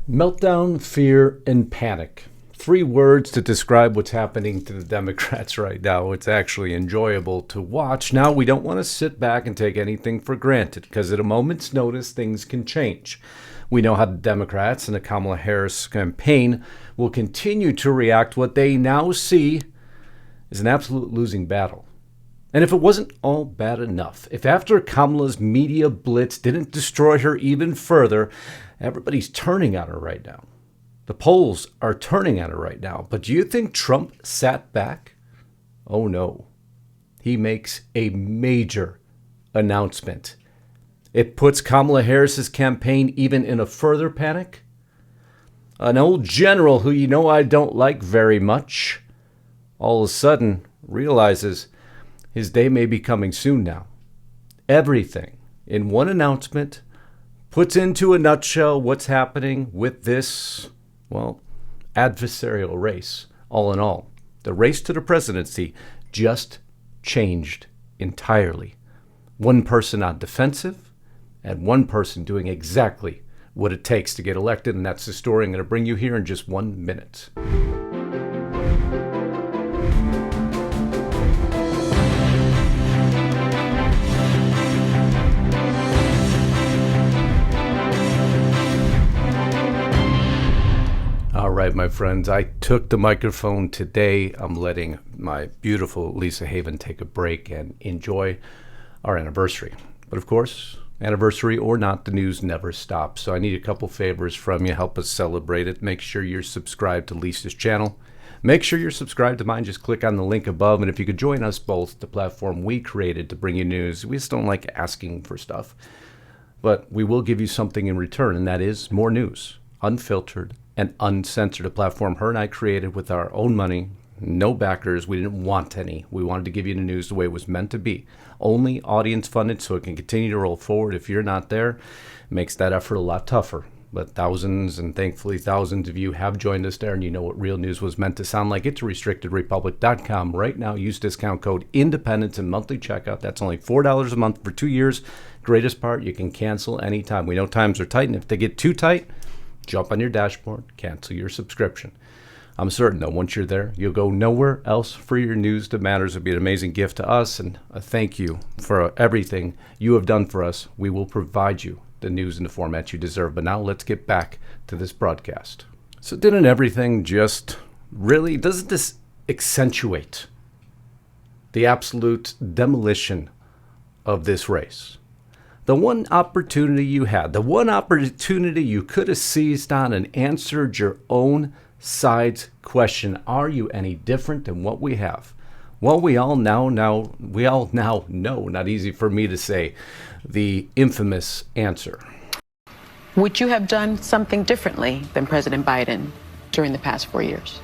Meltdown, fear, and panic. 3 words to describe what's happening to the Democrats right now. It's actually enjoyable to watch. Now, we don't want to sit back and take anything for granted because at a moment's notice, things can change. We know how the Democrats and the Kamala Harris campaign will continue to react what they now see is an absolute losing battle. And if it wasn't all bad enough, if after Kamala's media blitz didn't destroy her even further, everybody's turning on her right now. The polls are turning on her right now. But do you think Trump sat back? Oh no. He makes a major announcement. It puts Kamala Harris's campaign even in a further panic. An old general who you know I don't like very much, all of a sudden realizes his day may be coming soon now. Everything in one announcement puts into a nutshell what's happening with this, adversarial race. All in all, the race to the presidency just changed entirely. One person on defensive and one person doing exactly what it takes to get elected, and that's the story I'm going to bring you here in just 1 minute. All right, my friends, I took the microphone today. I'm letting my beautiful Lisa Haven take a break and enjoy our anniversary. But of course, anniversary or not, the news never stops. So I need a couple favors from you. Help us celebrate it. Make sure you're subscribed to Lisa's channel. Make sure you're subscribed to mine. Just click on the link above. And if you could join us both, the platform we created to bring you news. We just don't like asking for stuff. But we will give you something in return, and that is more news, unfiltered and uncensored. A platform her and I created with our own money, no backers. We didn't want any. We wanted to give you the news the way it was meant to be. Only audience funded so it can continue to roll forward. If you're not there, it makes that effort a lot tougher. But thousands and thankfully thousands of you have joined us there, and you know what real news was meant to sound like. It's restrictedrepublic.com. Right now, use discount code INDEPENDENCE and monthly checkout. That's only $4 a month for 2 years. Greatest part, you can cancel anytime. We know times are tight, and if they get too tight, jump on your dashboard, cancel your subscription. I'm certain, though, once you're there, you'll go nowhere else for your news that matters. It'll be an amazing gift to us, and a thank you for everything you have done for us. We will provide you the news in the format you deserve. But now let's get back to this broadcast. So doesn't this accentuate the absolute demolition of this race? The one opportunity you had, the one opportunity you could have seized on and answered your own side's question, are you any different than what we have? Well, we all now know, not easy for me to say, the infamous answer. Would you have done something differently than President Biden during the past 4 years?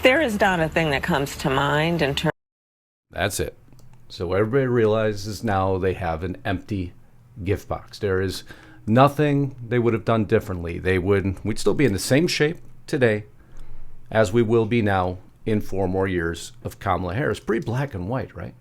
There is not a thing that comes to mind in terms. That's it. So everybody realizes now they have an empty gift box. There is nothing they would have done differently. We'd still be in the same shape today as we will be now in 4 more years of Kamala Harris. Pretty black and white, right?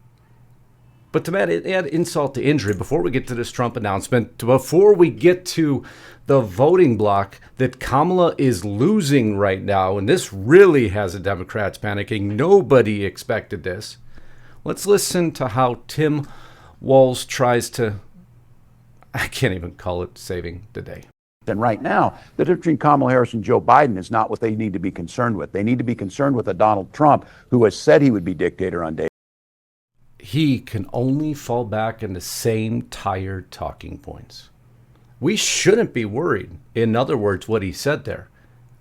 But to add insult to injury, before we get to this Trump announcement, before we get to the voting block that Kamala is losing right now, and this really has the Democrats panicking. Nobody expected this. Let's listen to how Tim Walz tries to, I can't even call it saving the day. And right now, the difference between Kamala Harris and Joe Biden is not what they need to be concerned with. They need to be concerned with a Donald Trump who has said he would be dictator on day. He can only fall back in the same tired talking points. We shouldn't be worried, in other words, what he said there,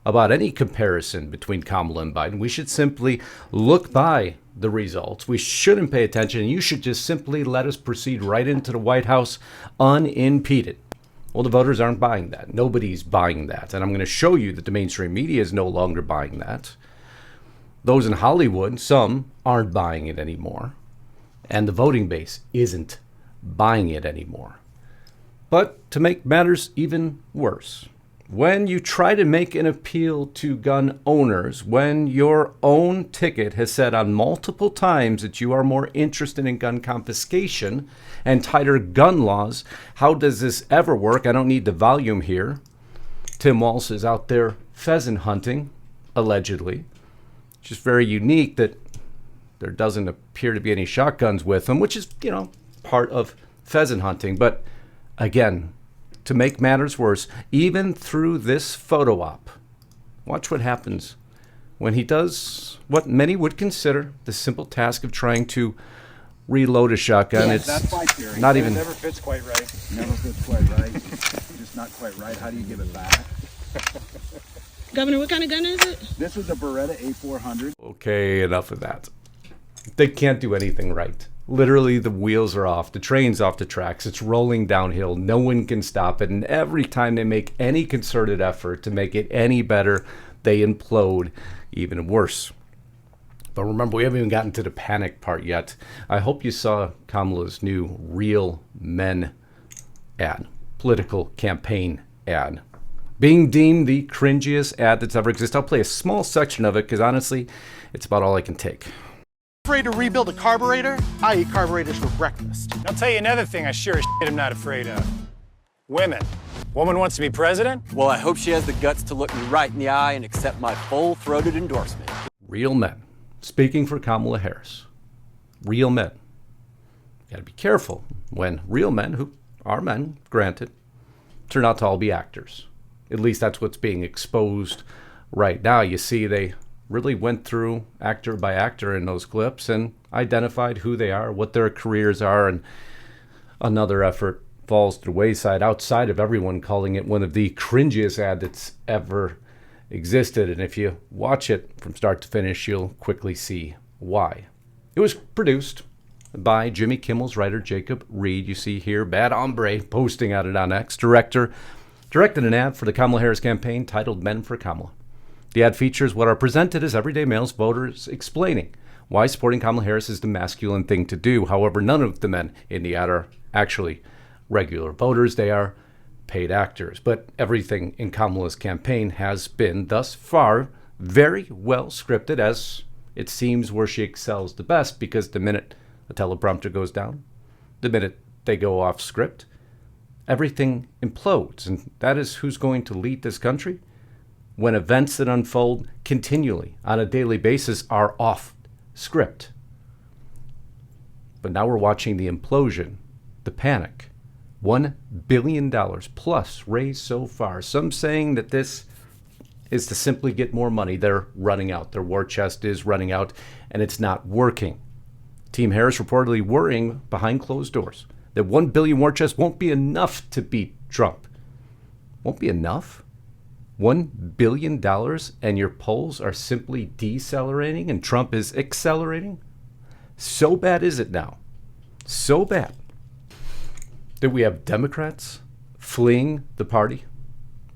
about any comparison between Kamala and Biden. We should simply look by the results. We shouldn't pay attention. You should just simply let us proceed right into the White House unimpeded. Well, the voters aren't buying that. Nobody's buying that. And I'm going to show you that the mainstream media is no longer buying that. Those in Hollywood, some aren't buying it anymore. And the voting base isn't buying it anymore. But to make matters even worse, when you try to make an appeal to gun owners, when your own ticket has said on multiple times that you are more interested in gun confiscation and tighter gun laws, how does this ever work? I don't need the volume here. Tim Walz is out there pheasant hunting, allegedly. It's just very unique that there doesn't appear to be any shotguns with him, which is, part of pheasant hunting. But again, to make matters worse, even through this photo op, watch what happens when he does what many would consider the simple task of trying to reload a shotgun. Yes. That's my theory. Not even. It never fits quite right. Never fits quite right. Just not quite right. How do you give it back? Governor, what kind of gun is it? This was a Beretta A400. Okay, enough of that. They can't do anything right. Literally, the wheels are off. The train's off the tracks. It's rolling downhill. No one can stop it. And every time they make any concerted effort to make it any better, they implode even worse. But remember, we haven't even gotten to the panic part yet. I hope you saw Kamala's new Real Men ad, political campaign ad, being deemed the cringiest ad that's ever existed. I'll play a small section of it because honestly, it's about all I can take. Afraid to rebuild a carburetor? I eat carburetors for breakfast. I'll tell you another thing I sure as shit am not afraid of. Women. Woman wants to be president? Well, I hope she has the guts to look me right in the eye and accept my full-throated endorsement. Real men. Speaking for Kamala Harris. Real men. You gotta be careful when real men, who are men, granted, turn out to all be actors. At least that's what's being exposed right now. You see, they really went through actor by actor in those clips and identified who they are, what their careers are, and another effort falls to the wayside outside of everyone calling it one of the cringiest ads that's ever existed. And if you watch it from start to finish, you'll quickly see why. It was produced by Jimmy Kimmel's writer Jacob Reed. You see here, Bad Hombre posting at it on X. Directed an ad for the Kamala Harris campaign titled Men for Kamala. The ad features what are presented as everyday males voters explaining why supporting Kamala Harris is the masculine thing to do. However, none of the men in the ad are actually regular voters. They are paid actors. But everything in Kamala's campaign has been, thus far, very well scripted, as it seems where she excels the best, because the minute a teleprompter goes down, the minute they go off script, everything implodes. And that is who's going to lead this country when events that unfold continually on a daily basis are off script. But now we're watching the implosion, the panic. $1 billion plus raised so far. Some saying that this is to simply get more money. They're running out. Their war chest is running out, and it's not working. Team Harris reportedly worrying behind closed doors that $1 billion war chest won't be enough to beat Trump. Won't be enough? $1 billion and your polls are simply decelerating and Trump is accelerating? So bad is it now? So bad that we have Democrats fleeing the party.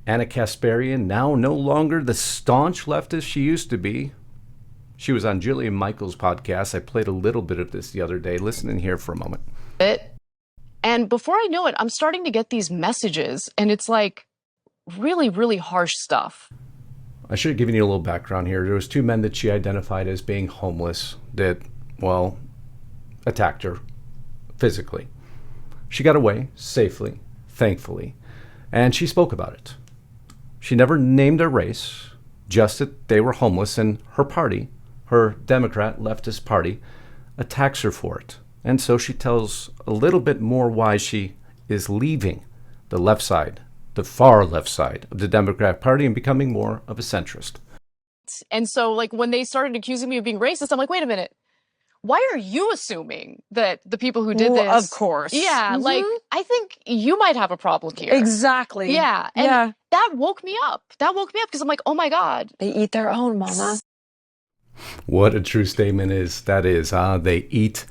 Anna Kasparian, now no longer the staunch leftist she used to be. She was on Jillian Michaels' podcast. I played a little bit of this the other day. Listen in here for a moment. And before I know it, I'm starting to get these messages, and it's like really, really harsh stuff. I should have given you a little background here. There was two men that she identified as being homeless that, well, attacked her physically. She got away safely, thankfully, and she spoke about it. She never named their race, just that they were homeless, and her party, her Democrat leftist party, attacks her for it. And so she tells a little bit more why she is leaving the left side, the far left side of the Democrat Party, and becoming more of a centrist. And so, like, when they started accusing me of being racist, I'm like, wait a minute. Why are you assuming that the people who did this? Of course. Yeah, like, I think you might have a problem here. Exactly. Yeah. And that woke me up. That woke me up because I'm like, oh my God. They eat their own, mama. What a true statement that is. They eat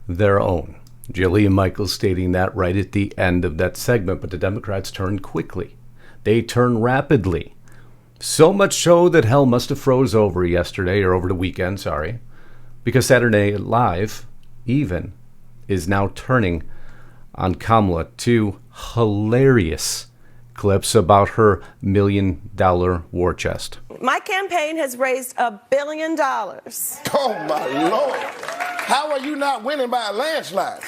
their own. Jillian Michaels stating that right at the end of that segment, but the Democrats turned quickly. They turned rapidly. So much so that hell must have froze over yesterday, or over the weekend, sorry. Because Saturday Night Live, even, is now turning on Kamala. Two hilarious clips about her $1 million war chest. My campaign has raised $1 billion. Oh, my Lord. How are you not winning by a landslide?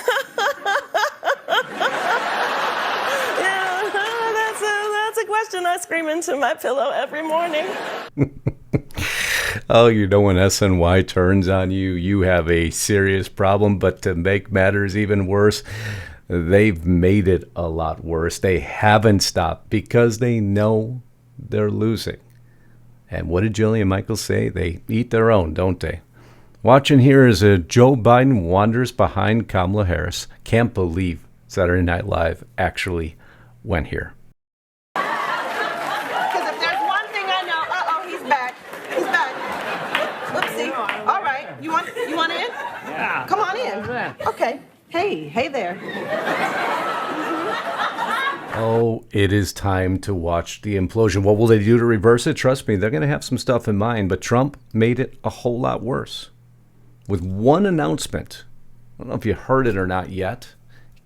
That's a question question I scream into my pillow every morning. Oh, you know when SNY turns on you, you have a serious problem. But to make matters even worse, they've made it a lot worse. They haven't stopped because they know they're losing. And what did Jillian Michaels say? They eat their own, don't they? Watching here as Joe Biden wanders behind Kamala Harris. Can't believe Saturday Night Live actually went here. Because if there's one thing I know, he's back. He's back. Whoopsie. All right. You want in? Yeah. Come on in. Okay. Hey there. Oh, it is time to watch the implosion. What will they do to reverse it? Trust me, they're going to have some stuff in mind, but Trump made it a whole lot worse. With one announcement, I don't know if you heard it or not yet,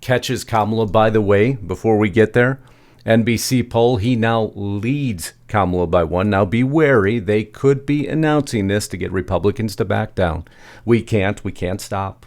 catches Kamala, by the way, before we get there. NBC poll, he now leads Kamala by 1. Now be wary, they could be announcing this to get Republicans to back down. We can't stop.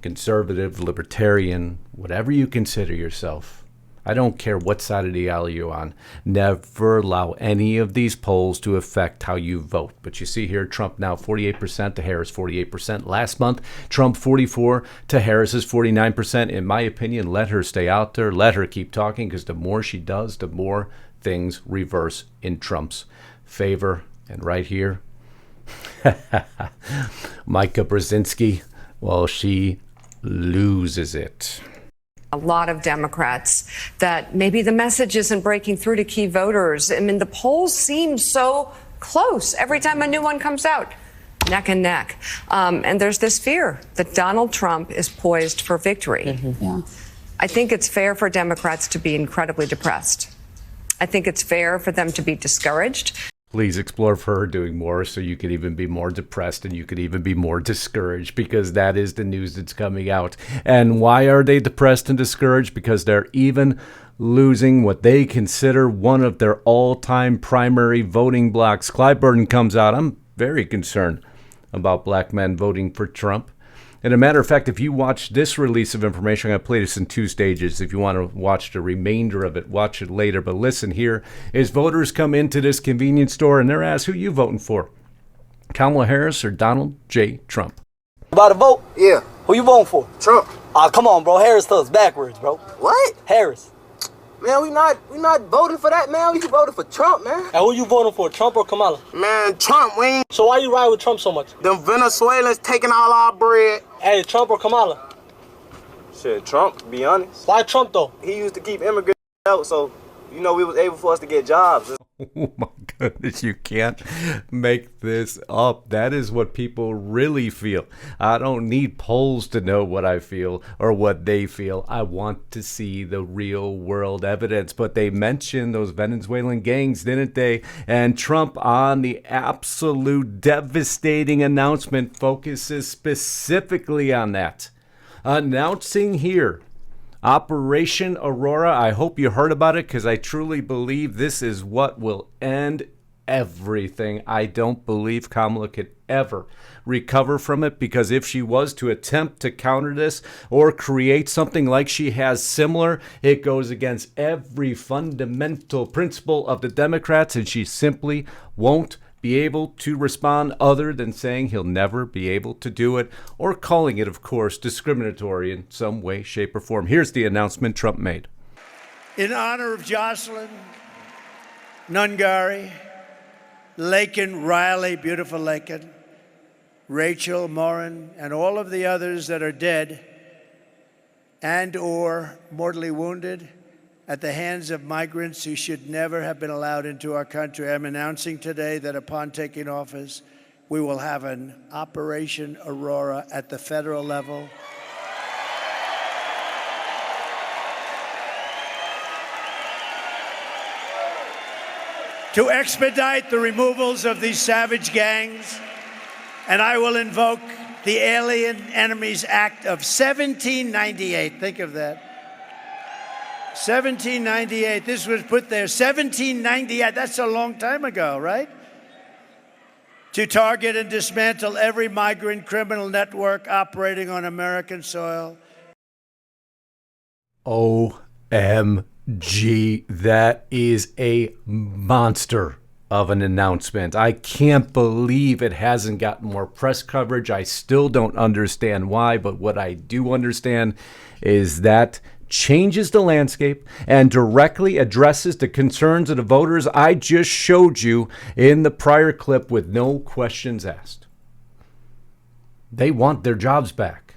Conservative, libertarian, whatever you consider yourself. I don't care what side of the aisle you're on. Never allow any of these polls to affect how you vote. But you see here, Trump now 48% to Harris 48%. Last month, Trump 44 to Harris's 49%. In my opinion, let her stay out there. Let her keep talking, because the more she does, the more things reverse in Trump's favor. And right here, Micah Brzezinski, well, she loses it. A lot of Democrats that maybe the message isn't breaking through to key voters. I mean, the polls seem so close every time a new one comes out, neck and neck. And there's this fear that Donald Trump is poised for victory. Mm-hmm. Yeah. I think it's fair for Democrats to be incredibly depressed. I think it's fair for them to be discouraged. Please explore for her doing more so you could even be more depressed and you could even be more discouraged, because that is the news that's coming out. And why are they depressed and discouraged? Because they're even losing what they consider one of their all-time primary voting blocks. Clyburn comes out. I'm very concerned about black men voting for Trump. And a matter of fact, if you watch this release of information, I'm going to play this in 2 stages. If you want to watch the remainder of it, watch it later. But listen here, as voters come into this convenience store and they're asked, who you voting for? Kamala Harris or Donald J. Trump? About to vote? Yeah. Who you voting for? Trump. Come on, bro. Harris tells backwards, bro. What? Harris. Man, we not voting for that, man. We voting for Trump, man. And who you voting for, Trump or Kamala? Man, Trump, we ain't... So why you ride with Trump so much? Them Venezuelans taking all our bread. Hey, Trump or Kamala? Shit, Trump, to be honest. Why Trump, though? He used to keep immigrants out, so, you know, it was able for us to get jobs. Oh my goodness, you can't make this up. That is what people really feel. I don't need polls to know what I feel or what they feel. I want to see the real world evidence. But they mentioned those Venezuelan gangs, didn't they? And Trump, on the absolute devastating announcement, focuses specifically on that. Announcing here, Operation Aurora. I hope you heard about it, because I truly believe this is what will end everything. I don't believe Kamala could ever recover from it, because if she was to attempt to counter this or create something like she has similar, it goes against every fundamental principle of the Democrats, and she simply won't be able to respond other than saying he'll never be able to do it, or calling it, of course, discriminatory in some way, shape, or form. Here's the announcement Trump made. In honor of Jocelyn, Nungari, Lakin, Riley, beautiful Lakin, Rachel, Morin, and all of the others that are dead and or mortally wounded at the hands of migrants who should never have been allowed into our country, I'm announcing today that upon taking office, we will have an Operation Aurora at the federal level. To expedite the removals of these savage gangs, and I will invoke the Alien Enemies Act of 1798. Think of that. 1798, this was put there, 1798, that's a long time ago, right? To target and dismantle every migrant criminal network operating on American soil. OMG. Gee, that is a monster of an announcement. I can't believe it hasn't gotten more press coverage. I still don't understand why, but what I do understand is that changes the landscape and directly addresses the concerns of the voters I just showed you in the prior clip with no questions asked. They want their jobs back.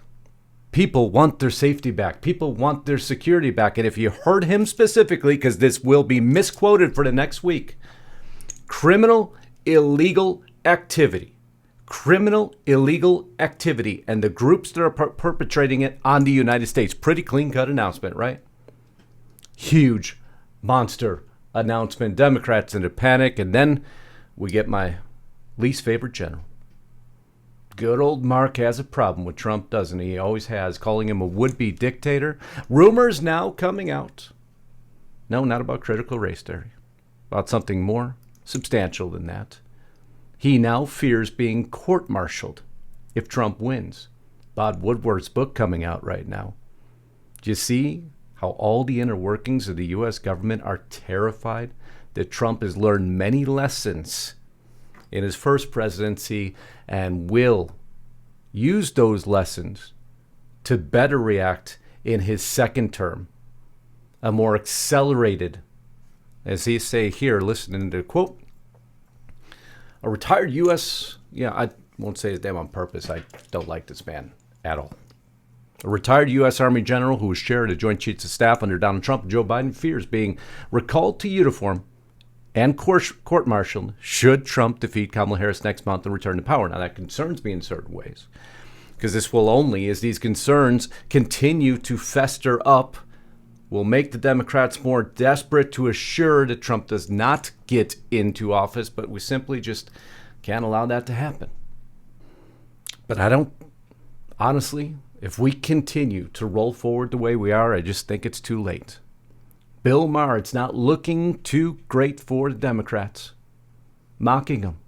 People want their safety back. People want their security back. And if you heard him specifically, because this will be misquoted for the next week, criminal illegal activity, and the groups that are perpetrating it on the United States. Pretty clean-cut announcement, right? Huge monster announcement. Democrats in a panic, and then we get my least favorite general. Good old Mark has a problem with Trump, doesn't he? He always has, calling him a would-be dictator. Rumors now coming out. No, not about critical race theory. About something more substantial than that. He now fears being court-martialed if Trump wins. Bob Woodward's book coming out right now. Do you see how all the inner workings of the U.S. government are terrified that Trump has learned many lessons in his first presidency and will use those lessons to better react in his second term? A more accelerated, as he say here, listening to quote, a retired U.S., I won't say his name on purpose. I don't like this man at all. A retired U.S. Army general who was chair of the Joint Chiefs of Staff under Donald Trump and Joe Biden fears being recalled to uniform and court-martialed should Trump defeat Kamala Harris next month and return to power. Now, that concerns me in certain ways, because this will only, as these concerns continue to fester up, will make the Democrats more desperate to assure that Trump does not get into office, but we simply just can't allow that to happen. But I don't, honestly, if we continue to roll forward the way we are, I just think it's too late. Bill Maher, it's not looking too great for the Democrats. Mocking them.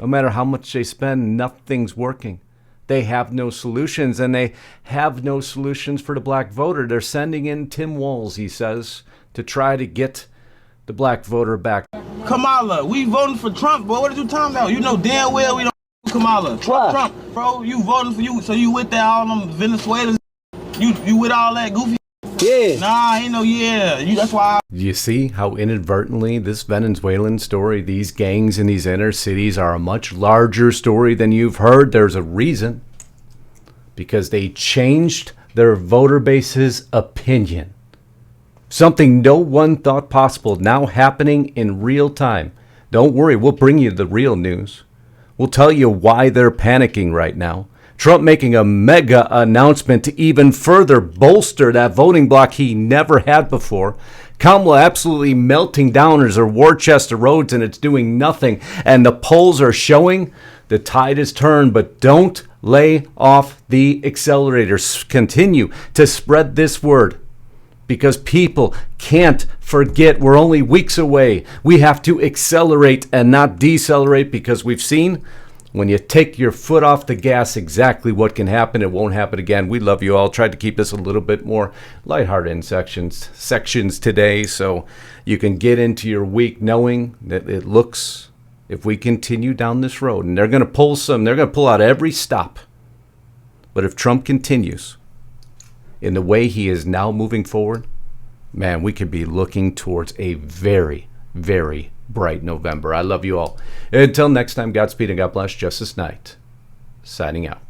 No matter how much they spend, nothing's working. They have no solutions, and they have no solutions for the black voter. They're sending in Tim Walz, he says, to try to get the black voter back. Kamala, we voting for Trump, boy. What are you talking about? You know damn well we don't Kamala. Trump, bro, you voting for you, so you with that all them Venezuelans? You with all that goofy? Yeah. Nah, ain't no that's why. You see how inadvertently this Venezuelan story, these gangs in these inner cities are a much larger story than you've heard. There's a reason. Because they changed their voter base's opinion. Something no one thought possible, now happening in real time. Don't worry, we'll bring you the real news. We'll tell you why they're panicking right now. Trump making a mega announcement to even further bolster that voting bloc he never had before. Kamala absolutely melting down as her war chest erodes, and it's doing nothing. And the polls are showing the tide has turned, but don't lay off the accelerators. Continue to spread this word, because people can't forget we're only weeks away. We have to accelerate and not decelerate, because we've seen when you take your foot off the gas exactly what can happen. It won't happen again. We love you all. Tried to keep this a little bit more lighthearted in sections today, so you can get into your week knowing that it looks, if we continue down this road, and they're going to pull out every stop. But if Trump continues in the way he is now moving forward, man, we could be looking towards a very, very bright November. I love you all. Until next time, Godspeed and God bless. Justice Knight, signing out.